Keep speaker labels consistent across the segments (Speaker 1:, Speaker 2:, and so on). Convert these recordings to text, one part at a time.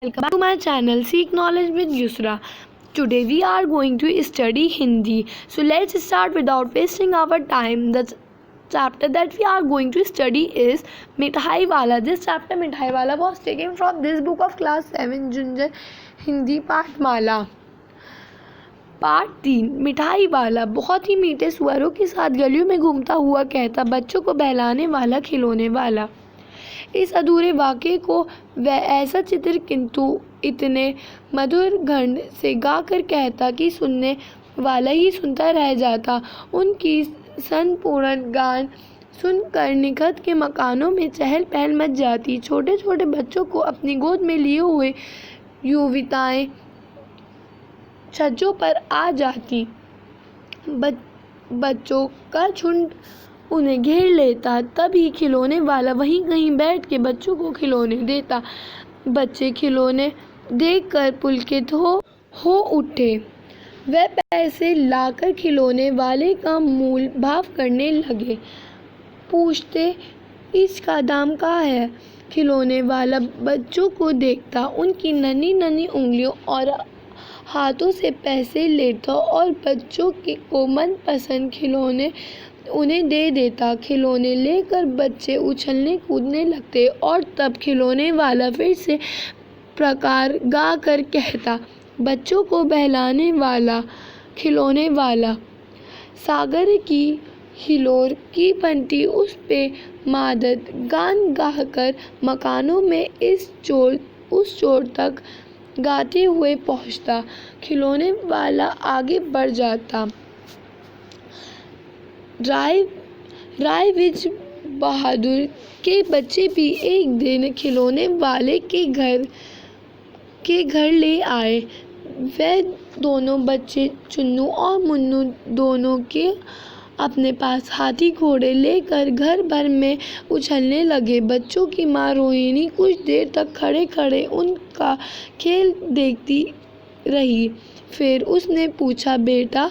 Speaker 1: Welcome back to my channel Seek Knowledge with Yusra. Today we are going to study Hindi. So let's start without wasting our time. The chapter that we are going to study is Mithai Wala. This chapter Mithai Wala was taken from this book of class 7 Junjar Hindi Pathmala. Part 3 मिठाई वाला बहुत ही मीठे सुअरों के साथ गलियों में घूमता हुआ कहता, बच्चों को बहलाने वाला खिलौने वाला। इस अधूरे वाक्य को वह ऐसा चित्र किंतु इतने मधुर गंध से गाकर कहता कि सुनने वाला ही सुनता रह जाता। उनकी संपूर्ण गान सुनकर निकट के मकानों में चहल पहल मच जाती। छोटे छोटे बच्चों को अपनी गोद में लिए हुए युवतियाँ छज्जों पर आ जाती। बच्चों का झुंड उन्हें घेर लेता। तभी खिलौने वाला वहीं कहीं बैठ के बच्चों को खिलौने देता। बच्चे खिलौने देखकर पुलकित हो उठे। वह पैसे लाकर खिलौने वाले का मूल भाव करने लगे। पूछते, इसका दाम क्या है? खिलौने वाला बच्चों को देखता, उनकी नन्ही नन्ही उंगलियों और हाथों से पैसे लेता और बच्चों को मनपसंद खिलौने उन्हें दे देता। खिलौने लेकर बच्चे उछलने कूदने लगते और तब खिलौने वाला फिर से प्रकार गा कर कहता, बच्चों को बहलाने वाला खिलौने वाला। सागर की हिलोर की बंटी उस पे मादक गान गाकर मकानों में उस चोर तक गाते हुए पहुंचता। खिलौने वाला आगे बढ़ जाता। राय विज बहादुर के बच्चे भी एक दिन खिलौने वाले के घर ले आए। वह दोनों बच्चे चुन्नू और मुन्नू दोनों के अपने पास हाथी घोड़े लेकर घर भर में उछलने लगे। बच्चों की माँ रोहिणी कुछ देर तक खड़े खड़े उनका खेल देखती रही। फिर उसने पूछा, बेटा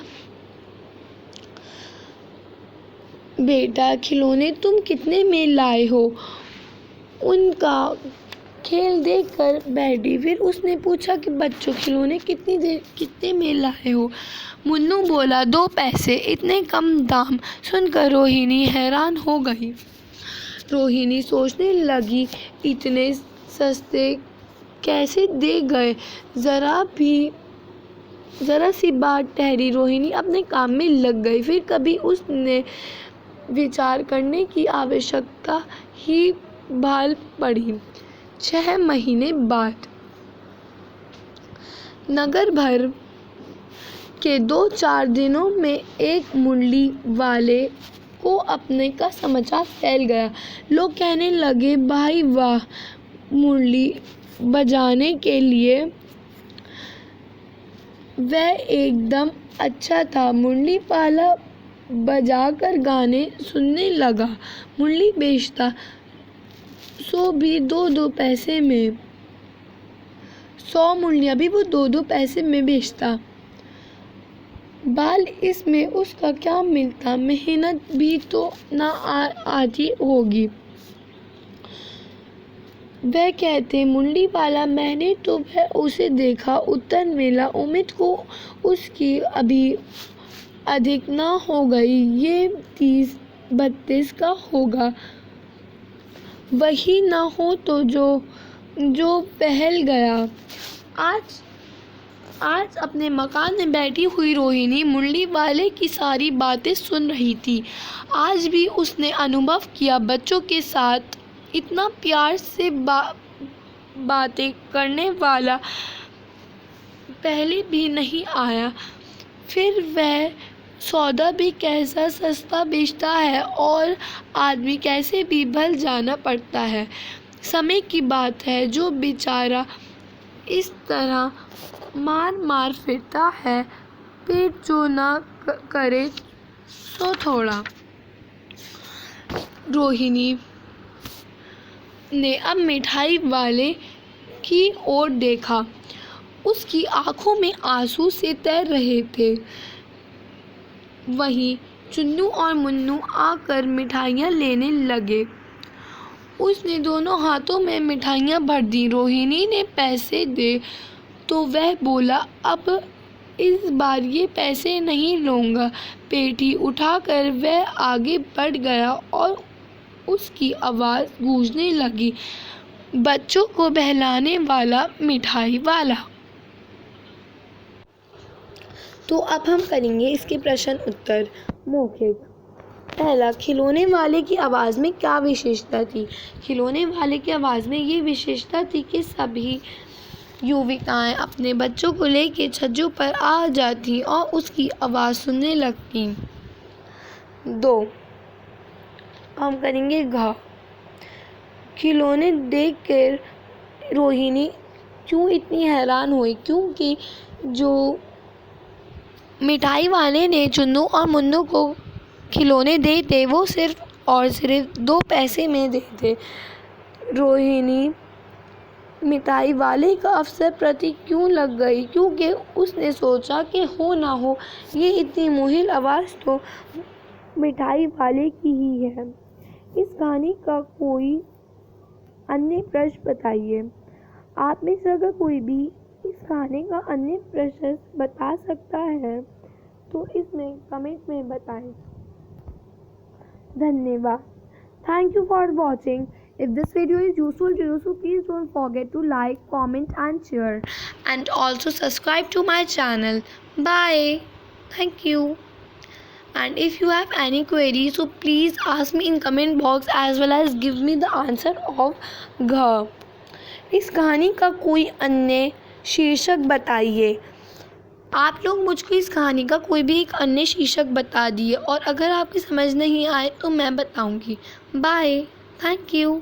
Speaker 1: खिलौने तुम कितने में लाए हो? उनका खेल देखकर बैठी। फिर उसने पूछा कि बच्चों खिलौने कितने में लाए हो? मुन्नू बोला, 2 पैसे। इतने कम दाम सुनकर रोहिणी हैरान हो गई। रोहिणी सोचने लगी, इतने सस्ते कैसे दे गए? जरा सी बात ठहरी। रोहिणी अपने काम में लग गई। फिर कभी उसने विचार करने की आवश्यकता ही भाल पड़ी। 6 महीने बाद नगर भर के 2-4 दिनों में एक मुरली वाले को अपने का समाचार फैल गया। लोग कहने लगे, भाई वाह, मुरली बजाने के लिए वह एकदम अच्छा था। मुरली वाला बजाकर गाने सुनने लगा। मुरली बेचता, सो भी 2-2 पैसे में। 100 मुरलियाँ भी वो 2-2 पैसे में बेचता। बाल इसमें उसका क्या मिलता? मेहनत भी तो ना आती होगी। वह कहते, मुरली वाला मैंने तो वह उसे देखा, उत्तर मिला, उम्मीद को उसकी अभी अधिक ना हो गई, ये 30-32 का होगा। वही ना हो तो जो पहल गया। आज अपने मकान में बैठी हुई रोहिणी मुरली वाले की सारी बातें सुन रही थी। आज भी उसने अनुभव किया, बच्चों के साथ इतना प्यार से बातें करने वाला पहले भी नहीं आया। फिर वह सौदा भी कैसा सस्ता बेचता है और आदमी कैसे भी भल जाना पड़ता है। समय की बात है, जो बेचारा इस तरह मार फिरता है, पेट जो ना करे सो थोड़ा। रोहिणी ने अब मिठाई वाले की ओर देखा। उसकी आंखों में आंसू से तैर रहे थे। वहीं चुन्नू और मुन्नू आकर मिठाइयाँ लेने लगे। उसने दोनों हाथों में मिठाइयाँ भर दी। रोहिणी ने पैसे दे तो वह बोला, अब इस बार ये पैसे नहीं लूँगा। पेटी उठाकर वह आगे बढ़ गया और उसकी आवाज़ गूंजने लगी, बच्चों को बहलाने वाला मिठाई वाला। तो अब हम करेंगे इसके प्रश्न उत्तर। मौखिक। पहला, खिलौने वाले की आवाज़ में क्या विशेषता थी? खिलौने वाले की आवाज़ में ये विशेषता थी कि सभी युवतियाँ अपने बच्चों को लेकर छज्जों पर आ जाती और उसकी आवाज़ सुनने लगती। 2, हम करेंगे घ। खिलौने देखकर रोहिणी क्यों इतनी हैरान हुई? क्योंकि जो मिठाई वाले ने चुन्नू और मुन्नू को खिलौने देते वो सिर्फ और सिर्फ 2 पैसे में देते। रोहिणी मिठाई वाले का अवसर प्रति क्यों लग गई? क्योंकि उसने सोचा कि हो ना हो ये इतनी मुहिल आवाज़ तो मिठाई वाले की ही है। इस कहानी का कोई अन्य प्रश्न बताइए। आप में से अगर कोई भी इस कहानी का अन्य प्रश्न बता सकता है तो इसमें कमेंट में बताएं। धन्यवाद। Thank you for watching. If this video is useful to you, so please don't forget to like, comment and share. And also subscribe to my channel. Bye. Thank you. And if you have any queries, so please ask me in comment box as well as give me the answer of घ। इस कहानी का कोई अन्य शीर्षक बताइए। आप लोग मुझको इस कहानी का कोई भी एक अन्य शीर्षक बता दिए और अगर आपकी समझ नहीं आए तो मैं बताऊंगी। बाय। Thank you.